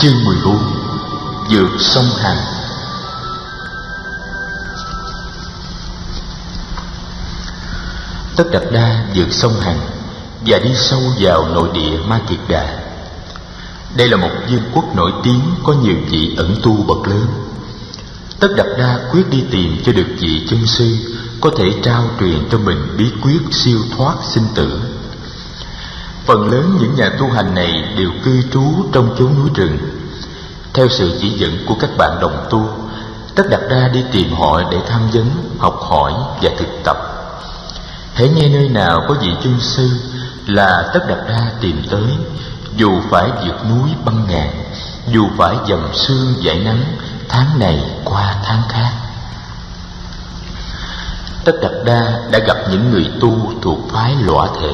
Chương 14. Vượt sông Hằng. Tất Đạt Đa vượt sông Hằng và đi sâu vào nội địa Ma Kiệt Đà. Đây là một vương quốc nổi tiếng có nhiều vị ẩn tu bậc lớn. Tất Đạt Đa quyết đi tìm cho được vị chân sư có thể trao truyền cho mình bí quyết siêu thoát sinh tử. Phần lớn những nhà tu hành này đều cư trú trong chốn núi rừng. Theo sự chỉ dẫn của các bạn đồng tu, Tất Đạt Đa đi tìm họ để tham vấn, học hỏi và thực tập. Hễ nghe nơi nào có vị chân sư là Tất Đạt Đa tìm tới, dù phải vượt núi băng ngàn, dù phải dầm sương dãi nắng, tháng này qua tháng khác. Tất Đạt Đa đã gặp những người tu thuộc phái Lõa Thể.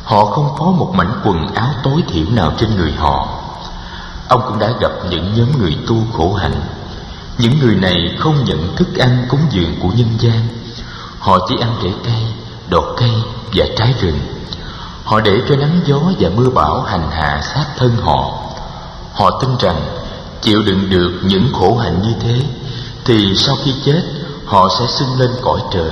Họ không có một mảnh quần áo tối thiểu nào trên người họ. Ông cũng đã gặp những nhóm người tu khổ hạnh. Những người này không nhận thức ăn cúng dường của nhân gian. Họ chỉ ăn rễ cây, đọt cây và trái rừng. Họ để cho nắng gió và mưa bão hành hạ xác thân họ. Họ tin rằng chịu đựng được những khổ hạnh như thế thì sau khi chết họ sẽ sinh lên cõi trời.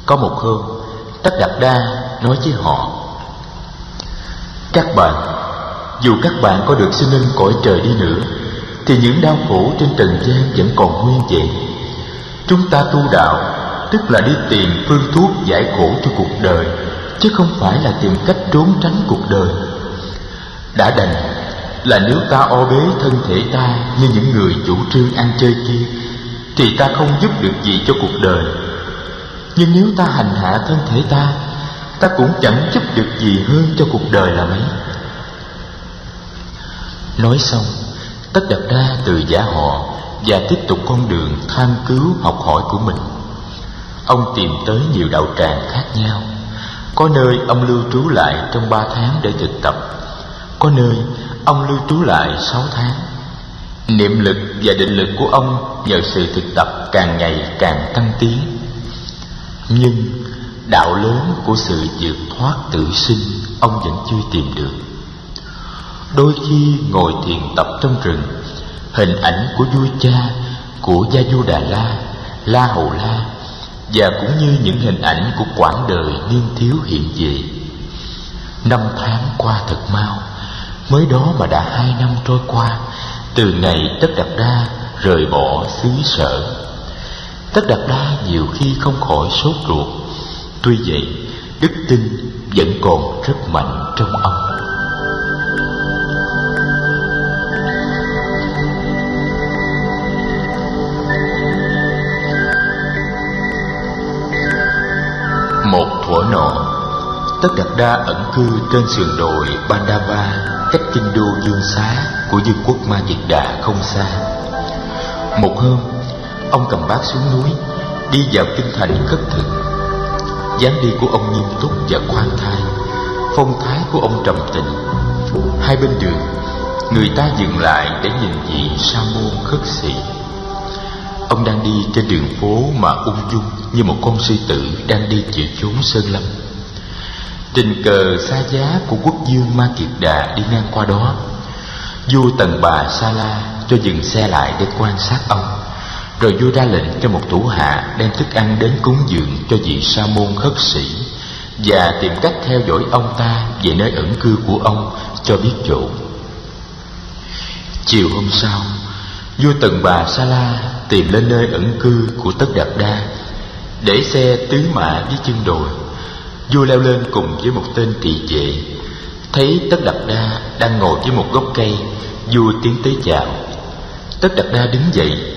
Có một hôm, Tất Đạt Đa nói với họ: các bạn, dù các bạn có được sinh lên cõi trời đi nữa thì những đau khổ trên trần gian vẫn còn nguyên vẹn. Chúng ta tu đạo tức là đi tìm phương thuốc giải khổ cho cuộc đời, chứ không phải là tìm cách trốn tránh cuộc đời. Đã đành là nếu ta o bế thân thể ta như những người chủ trương ăn chơi kia thì ta không giúp được gì cho cuộc đời. Nhưng nếu ta hành hạ thân thể ta cũng chẳng giúp được gì hơn cho cuộc đời là mấy. Nói xong, Tất Đạt Đa từ giả họ và tiếp tục con đường tham cứu học hỏi của mình. Ông tìm tới nhiều đạo tràng khác nhau. Có nơi ông lưu trú lại trong 3 tháng để thực tập. Có nơi ông lưu trú lại 6 tháng. Niệm lực và định lực của ông nhờ sự thực tập càng ngày càng tăng tiến. Nhưng đạo lớn của sự vượt thoát tự sinh ông vẫn chưa tìm được. Đôi khi ngồi thiền tập trong rừng, hình ảnh của vua cha, của Gia Du Đà La, La Hầu La và cũng như những hình ảnh của quãng đời niên thiếu hiện về. 5 tháng qua thật mau, mới đó mà đã 2 năm trôi qua từ ngày Tất Đạt Đa rời bỏ xứ Sở. Tất Đạt Đa nhiều khi không khỏi sốt ruột. Tuy vậy, đức tin vẫn còn rất mạnh trong ông. Một thuở nọ, Tất Đạt Đa ẩn cư trên sườn đồi Bandava, cách kinh đô Dương Xá của vương quốc Ma Kiệt Đà không xa. Một hôm, ông cầm bát xuống núi, đi vào kinh thành khất thực. Dáng đi của ông nghiêm túc và khoan thai, phong thái của ông trầm tĩnh. Hai bên đường, người ta dừng lại để nhìn vị sa môn khất sĩ. Ông đang đi trên đường phố mà ung dung như một con sư tử đang đi giữa chốn sơn lâm. Tình cờ xa giá của quốc vương Ma Kiệt Đà đi ngang qua đó. Vua Tần Bà Sa La cho dừng xe lại để quan sát ông. Rồi vua ra lệnh cho một thủ hạ đem thức ăn đến cúng dường cho vị sa môn khất sĩ và tìm cách theo dõi ông ta về nơi ẩn cư của ông cho biết chỗ. Chiều hôm sau, vua Tần Bà Sa La tìm lên nơi ẩn cư của Tất Đạt Đa, để xe tứ mã dưới chân đồi. Vua leo lên cùng với một tên tỳ vệ. Thấy Tất Đạt Đa đang ngồi dưới một gốc cây, vua tiến tới chào. Tất Đạt Đa đứng dậy.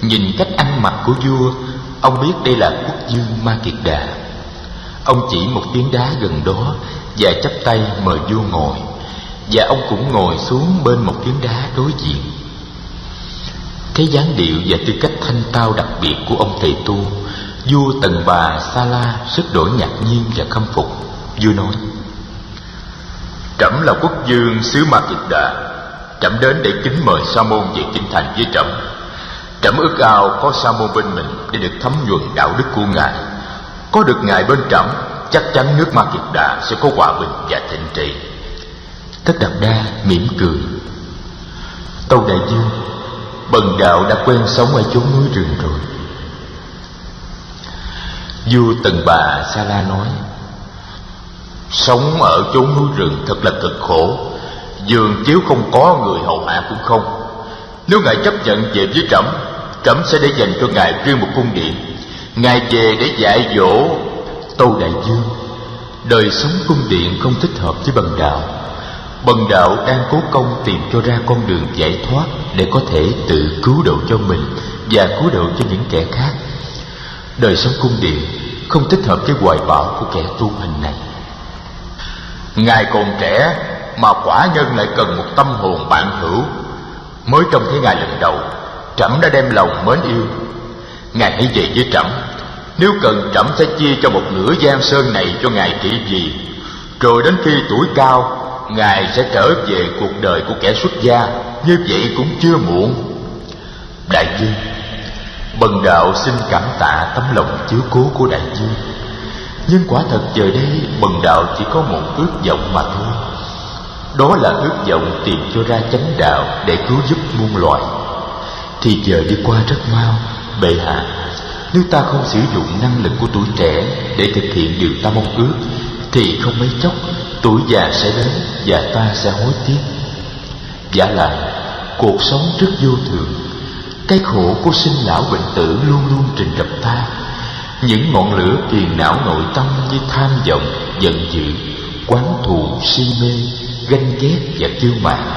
Nhìn cách ăn mặc của vua, ông biết đây là quốc vương Ma Kiệt Đà. Ông chỉ một phiến đá gần đó và chắp tay mời vua ngồi, và ông cũng ngồi xuống bên một phiến đá đối diện. Thấy dáng điệu và tư cách thanh tao đặc biệt của ông thầy tu, vua Tần Bà Sa La rất đổi ngạc nhiên và khâm phục. Vua nói: trẫm là quốc vương xứ Ma Kiệt Đà, trẫm đến để kính mời sa môn về kinh thành với trẫm. Trẫm ước ao có sa môn bên mình để được thấm nhuần đạo đức của ngài. Có được ngài bên trẫm, chắc chắn nước Ma Kiệt Đà sẽ có hòa bình và thịnh trị. Tất Đạt Đa mỉm cười. Tâu đại vương, bần đạo đã quen sống ở chốn núi rừng rồi. Vua Tần Bà Sa La nói: sống ở chốn núi rừng thật là cực khổ, giường chiếu không có, người hầu hạ cũng không. Nếu ngài chấp nhận về với trẫm, trẫm sẽ để dành cho ngài riêng một cung điện, ngài về để dạy dỗ. Tâu đại vương, đời sống cung điện không thích hợp với bần đạo. Bần đạo đang cố công tìm cho ra con đường giải thoát để có thể tự cứu độ cho mình và cứu độ cho những kẻ khác. Đời sống cung điện không thích hợp với hoài bão của kẻ tu hành này. Ngài còn trẻ mà quả nhân lại cần một tâm hồn bạn hữu. Mới trông thấy ngài lần đầu, trẫm đã đem lòng mến yêu. Ngài hãy về với trẫm, nếu cần trẫm sẽ chia cho một nửa giang sơn này cho ngài trị vì. Rồi đến khi tuổi cao, ngài sẽ trở về cuộc đời của kẻ xuất gia, như vậy cũng chưa muộn. Đại vương, bần đạo xin cảm tạ tấm lòng chiếu cố của đại vương, nhưng quả thật giờ đây bần đạo chỉ có một ước vọng mà thôi. Đó là ước vọng tìm cho ra chánh đạo để cứu giúp muôn loài. Thì giờ đi qua rất mau, bệ hạ. Nếu ta không sử dụng năng lực của tuổi trẻ để thực hiện điều ta mong ước, thì không mấy chốc tuổi già sẽ đến và ta sẽ hối tiếc. Vả lại, cuộc sống rất vô thường. Cái khổ của sinh lão bệnh tử luôn luôn trình rập ta. Những ngọn lửa phiền não nội tâm như tham vọng, giận dữ, oán thù, si mê, ganh ghét và kiêu mạn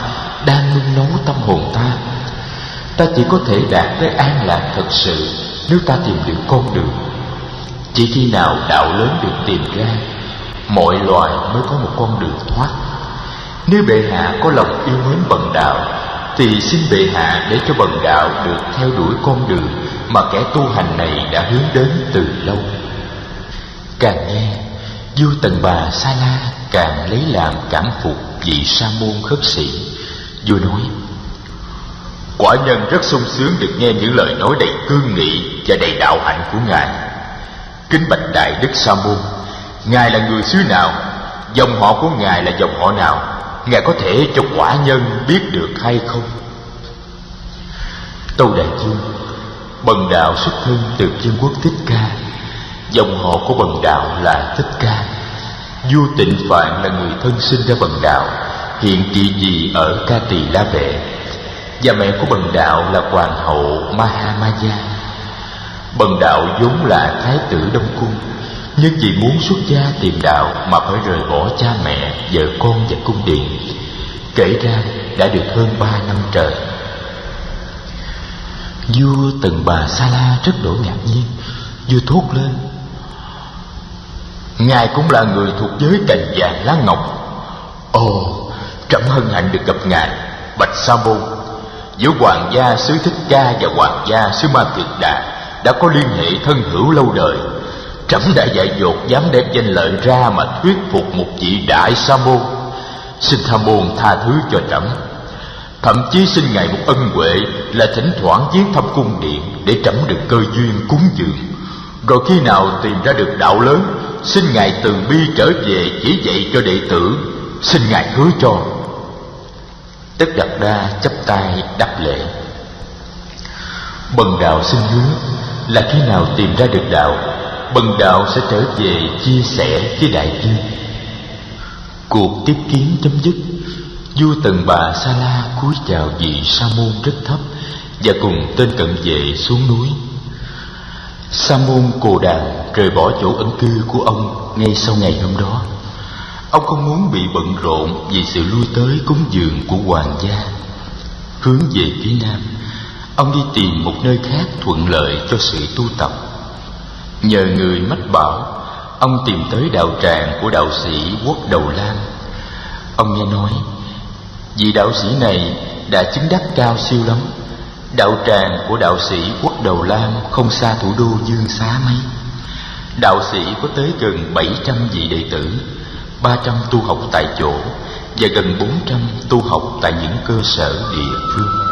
đang nung nấu tâm hồn ta. Ta chỉ có thể đạt tới an lạc thật sự nếu ta tìm được con đường. Chỉ khi nào đạo lớn được tìm ra, mọi loài mới có một con đường thoát. Nếu bệ hạ có lòng yêu mến bần đạo, thì xin bệ hạ để cho bần đạo được theo đuổi con đường mà kẻ tu hành này đã hướng đến từ lâu. Càng nghe, vua Tần Bà Sa La càng lấy làm cảm phục vị sa môn khất sĩ. Vua nói: quả nhân rất sung sướng được nghe những lời nói đầy cương nghị và đầy đạo hạnh của ngài. Kính bạch đại đức sa môn, ngài là người xứ nào? Dòng họ của ngài là dòng họ nào? Ngài có thể cho quả nhân biết được hay không? Tâu đại vương, bần đạo xuất thân từ Chân Quốc Thích Ca. Dòng họ của bần đạo là Thích Ca. Vua Tịnh Phạn là người thân sinh ra bần đạo, hiện trị vì ở Ca Tỳ La Vệ. Và mẹ của bần đạo là hoàng hậu Mahamaya. Bần đạo vốn là thái tử Đông Cung, nhưng vì muốn xuất gia tìm đạo mà phải rời bỏ cha mẹ, vợ con và cung điện. Kể ra đã được hơn 3 năm trời. Vua Tần Bà Sa La rất đổi ngạc nhiên. Vua thốt lên: ngài cũng là người thuộc giới cành vàng lá ngọc. Ồ, trẫm hân hạnh được gặp ngài. Bạch sa môn, giữa hoàng gia xứ Thích Ca và hoàng gia xứ Ma Kiệt Đà đã có liên hệ thân hữu lâu đời. Trẫm đã dại dột dám đem danh lợi ra mà thuyết phục một vị đại sa môn. Xin sa môn tha thứ cho trẫm. Thậm chí xin ngài một ân huệ là thỉnh thoảng viếng thăm cung điện để trẫm được cơ duyên cúng dường. Rồi khi nào tìm ra được đạo lớn, xin ngài từ bi trở về chỉ dạy cho đệ tử. Xin ngài hứa cho. Tất Đạt Đa chắp tay đáp lễ. Bần đạo xin hứa là khi nào tìm ra được đạo, bần đạo sẽ trở về chia sẻ với đại vương. Cuộc tiếp kiến chấm dứt, vua Tần Bà Sa La cúi chào vị sa môn rất thấp và cùng tên cận vệ xuống núi. Sa môn Cồ Đàn rời bỏ chỗ ẩn cư của ông ngay sau ngày hôm đó. Ông không muốn bị bận rộn vì sự lui tới cúng dường của hoàng gia. Hướng về phía nam, ông đi tìm một nơi khác thuận lợi cho sự tu tập. Nhờ người mách bảo, ông tìm tới đạo tràng của đạo sĩ Quốc Đầu Lam. Ông nghe nói vị đạo sĩ này đã chứng đắc cao siêu lắm. Đạo tràng của đạo sĩ Quốc Đầu Lam không xa thủ đô Dương Xá mấy. Đạo sĩ có tới gần 700 vị đệ tử, 300 tu học tại chỗ và gần 400 tu học tại những cơ sở địa phương.